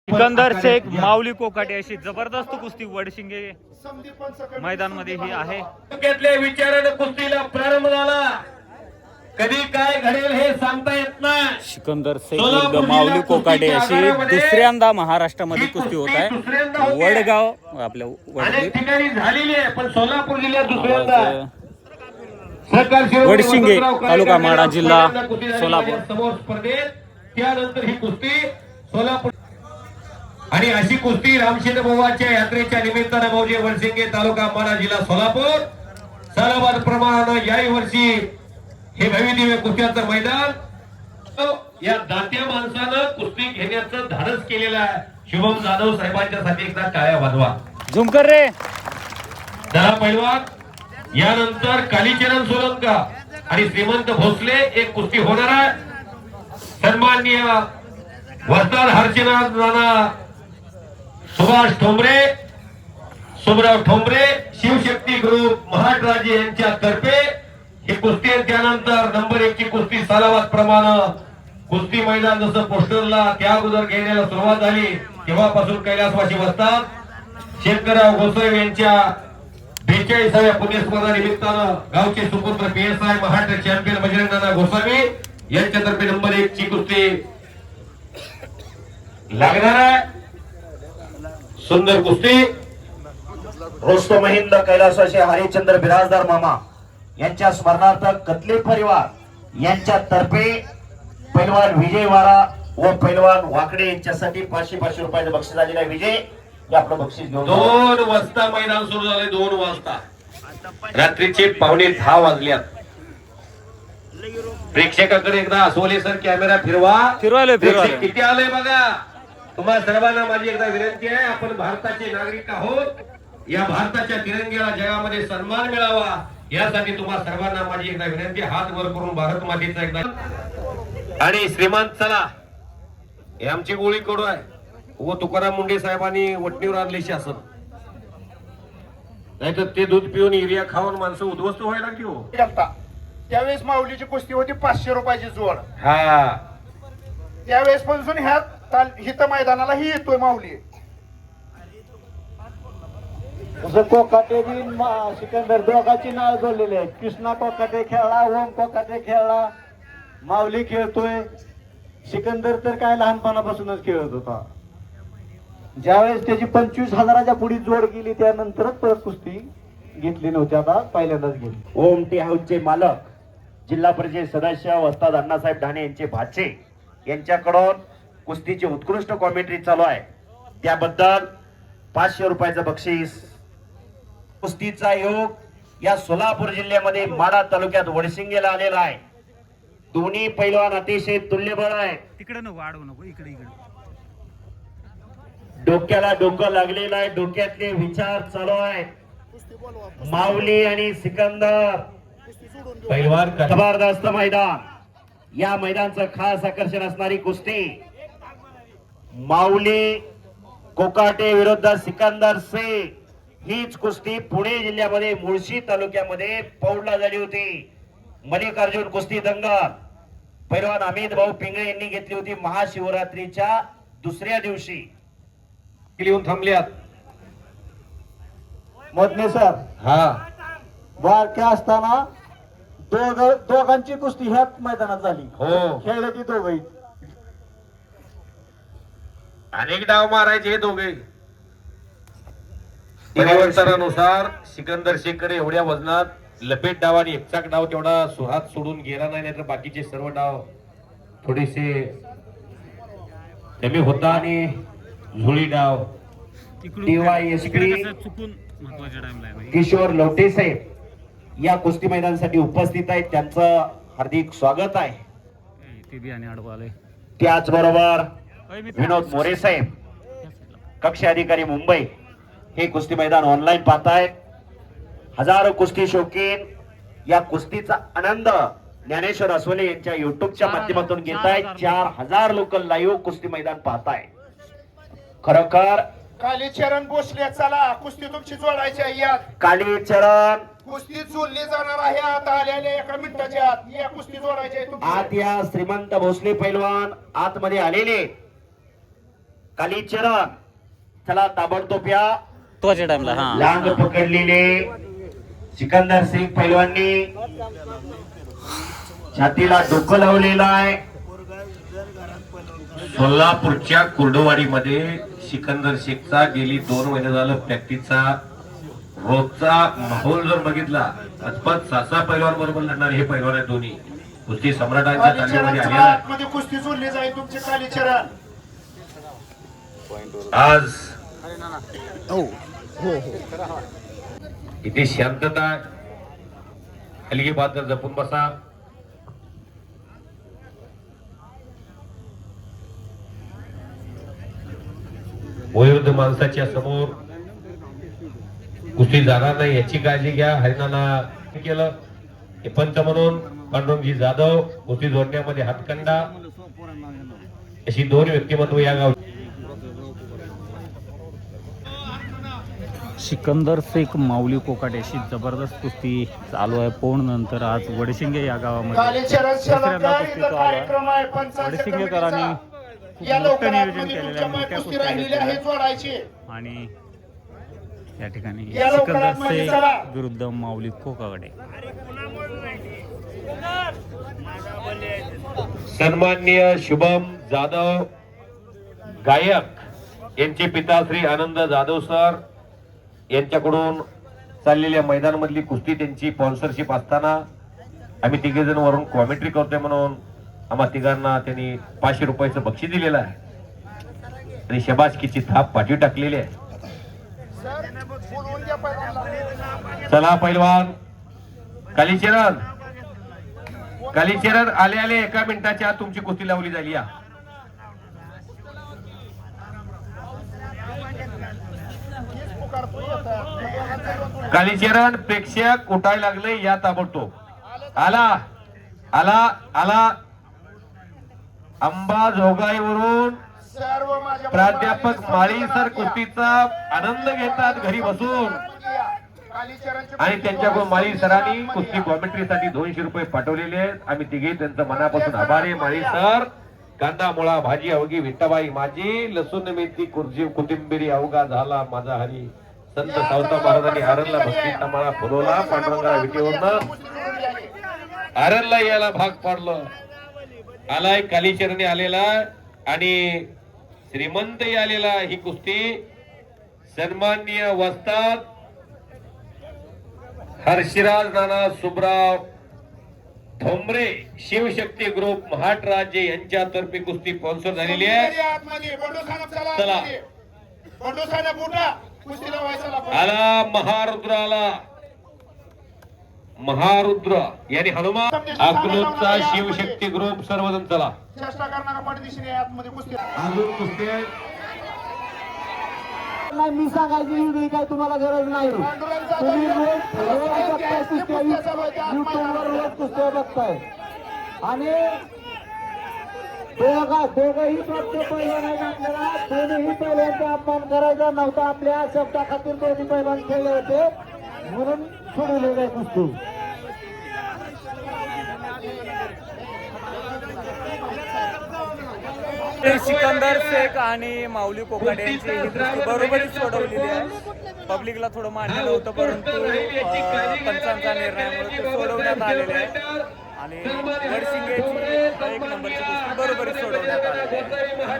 सिकंदर शेख माऊली कोकाटे अशी जबरदस्त कुस्ती वडशिंगे मैदान मध्ये ही आहे. विचाराने कुस्तीला प्रारंभ झाला. कधी काय घडेल हे सांगता येत नाही. सिकंदर शेख विरुद्ध माऊली कोकाटे अशी दुसऱ्यांदा महाराष्ट्रामध्ये कुस्ती होत आहे. वडगाव आपल्या अनेक ठिकाणी झालेली आहे, पण सोलापूर जिल्ह्यात दुसऱ्यांदा वडशिंगे तालुका माडा जिल्हा सोलापूर समोर स्पर्धेत. त्यानंतर ही कुस्ती सोलापूर आणि अशी कुस्ती रामशेठ बोवाच्या यात्रेच्या निमित्तानं मौजे वडशिंगे तालुका माडा जिल्हा सोलापूर सालाबाद प्रमाणानं याही वर्षी हे भव्यदिव्य कुस्त्याचं मैदान या दात्या माणसानं कुस्ती घेण्याचं धाडस केलेलं आहे. शुभम जाधव साहेबांच्या साठी एकदा टाळ्या वाजवा. झुमकर रे दहा पैलवान. यानंतर कालीचरण सोलंका आणि श्रीमंत भोसले एक कुस्ती होणार आहे. सन्माननीय वस्ताद हरचनाथ राणा, सुभाष ठोंबरे, सुभराव ठोंबरे, शिवशक्ती ग्रुप महाराष्ट्राजी यांच्या तर्फे ही कुस्ती. त्यानंतर नंबर 1 ची कुस्ती सालाबाद प्रमाणे कुस्ती मैदान जसं पोस्टरला त्या अगोदर घेण्याला सुरुवात झाली तेव्हापासून कैलासवासी वस्ताद शेखरराव गोसावी यांच्या 42व्या पुण्यस्मरणा निमित्तानं गावचे सुपुत्र PSI महाराष्ट्र चॅम्पियन बजरंग नाना गोसावी यांच्यातर्फे नंबर 1 ची कुस्ती लागणार आहे. सुंदर कुस्ती. रोस्तो महिंद कैलासवासी हरिचंद्र बिराजदार मामा यांच्या स्मरणार्थ कतले परिवार यांच्या तर्फे पैलवान विजय वारा व पैलवान वाकडे यांच्यासाठी 500 रुपयाचं बक्षीस आलेलं आहे. विजय हे आपलं बक्षीस घेऊन 2 वाजता मैदान सुरू झाले. 2 वाजता रात्रीचे 9:15 वाजल्यात. प्रेक्षकाकडे एकदा असोले सर कॅमेरा फिरवायला किती आलंय बघा. तुम्हा सर्वांना माझी एकदा विनंती आहे. आपण भारताचे नागरिक आहोत. या भारताच्या तिरंग्याला जगामध्ये सन्मान मिळावा यासाठी तुम्हा सर्वांना माझी एकदा विनंती. हात वर करून भारत मातेचा एकदा. आणि श्रीमंत चला हे आमची गोळी कडू आहे व तुकाराम मुंडे साहेबांनी वटणीवर आणले शासन. नाहीतर ते दूध पिऊन युरिया खाऊन माणसं उद्ध्वस्त व्हायला की हो. त्यावेळेस माऊलीची कुस्ती होती 500 रुपयाची जोड. हा त्यावेळेस पासून ह्या हित मैदानाला ही येतोय माऊली. कोकाटे सिकंदर दोघांची नाव जोडलेली आहे. कृष्णा कोकाटे खेळला, ओम कोकाटे खेळला, माऊली खेळतोय. सिकंदर तर काय लहानपणापासूनच खेळत होता. ज्यावेळेस त्याची 25,000च्या पुढे जोड गेली त्यानंतरच परत कुस्ती घेतली नव्हती. आता पहिल्यांदाच गेली. ओम टी हाऊसचे मालक जिल्हा परिषद सदस्य वस्ताद अण्णासाहेब ढाणे यांचे भाचे यांच्याकडून कुस्तीची उत्कृष्ट कॉमेंट्री चालू आहे. त्याबद्दल 500 रुपयाचं बक्षीस. कुस्तीचा योग या सोलापूर जिल्ह्यामध्ये माडा तालुक्यात वडशिंगेला आलेला आहे. दोन्ही पैलवान अतिशय तुल्यबळ आहे. तिकडे न वाढवू नको, इकडे इकडे. डोक्याला डोकं लागलेलं आहे. डोक्यातले विचार चालू आहे. माऊली आणि सिकंदर पैलवान जबरदस्त मैदान. या मैदानचं खास आकर्षण असणारी कुस्ती माऊली कोकाटे विरुद्ध सिकंदर शेख. हीच कुस्ती पुणे जिल्ह्यामध्ये मुळशी तालुक्यामध्ये पौडला झाली होती. मल्लिकार्जुन कुस्ती दंगल पैलवान अमित भाऊ पिंगळे यांनी घेतली होती महाशिवरात्रीच्या दुसऱ्या दिवशी. लिहून थांबल्यात मोदने सर. हा बारक्या असताना दोघांची कुस्ती ह्याच मैदानात झाली. हो खेळले ती दोघही. अनेक डाव मारायचे हे दोघे. परिवर्तनानुसार सिकंदर शेखकडे एवढ्या वजनात लपेट डाव आणि एकचाक डाव तेवढा हात सोडून गेला नाही. नाहीतर बाकीचे सर्व डाव थोडेसे कमी होता. आणि झुळी डाव किशोर लवटे साहेब या कुस्ती मैदानासाठी उपस्थित आहेत. त्यांचं हार्दिक स्वागत आहे. त्याचबरोबर विनोद मोरे साहेब कक्ष अधिकारी मुंबई हे कुस्ती मैदान ऑनलाईन पाहतायत. हजारो कुस्ती शौकीन या कुस्तीचा आनंद ज्ञानेश्वर असोले यांच्या युट्यूबच्या माध्यमातून घेत आहेत. 4000 लोक लाईव्ह कुस्ती मैदान पाहताय. खरोखर कालीचरण भोसले चला कुस्ती तुमची जोडायची आहे यात. कालीचरण कुस्ती जोडली जाणार आहे आता आलेल्या 1 मिनिटाच्या आत. या कुस्ती जोडायची आहे तुमची. आत या. श्रीमंत भोसले पैलवान आतमध्ये आलेले. कालीचरण चला ताबडतोब या. तोच्या टाइमला हा लांग पकडलेले सिकंदर सिंग पैलवाननी छातीला डोकं लावलेलं आहे. सोलापूरच्या कुर्डवाडीमध्ये सिकंदर शेखचा गेली 2 महिने झालं प्रॅक्टिसचा रोजचा माहोल जर बघितला अजपत 6 पैलवान बरोबर लढणारे हे पैलवान आहेत दोन्ही. कुस्ती सम्राटांच्या कालीचरण तालीमध्ये चला आलेला आहे. आतमध्ये कुस्ती जोडली जाईल तुमचे कालीचरण. आज इथे शांतता आहे. हलगी बात जर जपून बसा. वयोवृद्ध माणसाच्या समोर कुस्ती जाणार नाही याची काळजी घ्या. हरिणाला केलं हे पंच म्हणून पांडुरंगजी जाधव कुस्ती जोडण्यामध्ये हातखंडा अशी 2 व्यक्तिमत्व या गाव. सिकंदर शेख माऊली कोकाट्याशी जबरदस्त कुस्ती चालू आहे. पौण नंतर आज वडशिंगे या गावामध्ये कालीचरण दुसऱ्यांदा कुस्ती इथं चालू आहे. कार्यक्रम आहे. पंचायत वडशिंगेकरांनी खूप या मोठं लवकरात नियोजन मध्ये केलेलं तुमच्या आहे. मोठ्या कुस्ती कुस्त्या राहिलेल्या आहे घेतलेल्या जोडायची. आहेत. आणि या ठिकाणी या लवकरात सिकंदर मध्ये शेख चला. विरुद्ध माऊली कोकाटे. सन्माननीय शुभम जाधव गायक यांचे पिता श्री आनंद जाधव सर यांच्याकडून चाललेल्या मैदान मधली कुस्ती त्यांची स्पॉन्सरशिप असताना आम्ही तिघे जण वरून कॉमेंट्री करतोय म्हणून आम्हा तिघांना त्यांनी 500 रुपयाचं बक्षीस दिलेलं आहे आणि शबासकीची थाप पाठी टाकलेली आहे. बोलवून घ्या पहिल्यांदा. चला पैलवान कालीचरण कालीचरण आले आले 1 मिनिटाच्या आत तुमची कुस्ती लावली जाईल. या कालीचरण प्रेक्षक उठायला लागले या ताबडतोब. आला आला आला अंबाजोगाईवरून सर्व माझ्या प्राध्यापक माळी सर कुस्तीचा आनंद घेतात घरी बसून कालीचरणची आणि त्यांच्याकडून माळी सरांनी कुस्ती कॉमेंट्रीसाठी 200 रुपये पाठवलेले आहेत. आम्ही तिघे त्यांचं मनापासून आभार आहे. माळी सर कांदा मुळा भाजी अवघी विठ्ठाबाई माझी लसूण मेथी कुर्जी कोथिंबिरी अवघा झाला माझा हरी. संत सावता महाराजांनी आरणला भक्ती तमाळा फुलवला पांडुरंगाला विटेवरनं आरणला यायला भाग पाडलं. आलाय कालीचरणी आलेला आणि श्रीमंत आलेला. ही कुस्ती सन्माननीय वस्ताद हर्षराज नाना सुबराव ठोंबरे शिवशक्ती ग्रुप महाराष्ट्र यांच्यातर्फे कुस्ती स्पॉन्सर झालेली आहे. चला. आला महारुद्र आला महारुद्र यांनी हनुमान अकलूजचा शिवशक्ती ग्रुप सर्वजण चला. चेष्टा करणारा पाठदिशीने आतमध्ये कुस्ती. अजून कुस्ती आहे. नाही मी सांगायची काय तुम्हाला गरज नाही. तुम्ही रोज बघताय कुस्त्या, युट्यूबवर रोज कुस्त्या बघताय आणि दोघंही प्रत्येक पैलवान आहेत. आपल्याला दोन्ही पैलवानचा अपमान करायचा नव्हता. आपल्या शब्दा खातीर दोन्ही पैलवान खेळले होते म्हणून सोडवलेलं कुस्ती. सिकंदर शेख आणि माऊली कोकाटे यांची ही कुस्ती बरोबरीच सोडवलेली आहे. पब्लिकला थोडं मान्य नव्हतं परंतु पंचांचा निर्णयामुळे ते सोडवण्यात आलेले आहे आणि गडसिंगेची 1 नंबरची कुस्ती बरोबरीच सोडवण्यात आलेली आहे.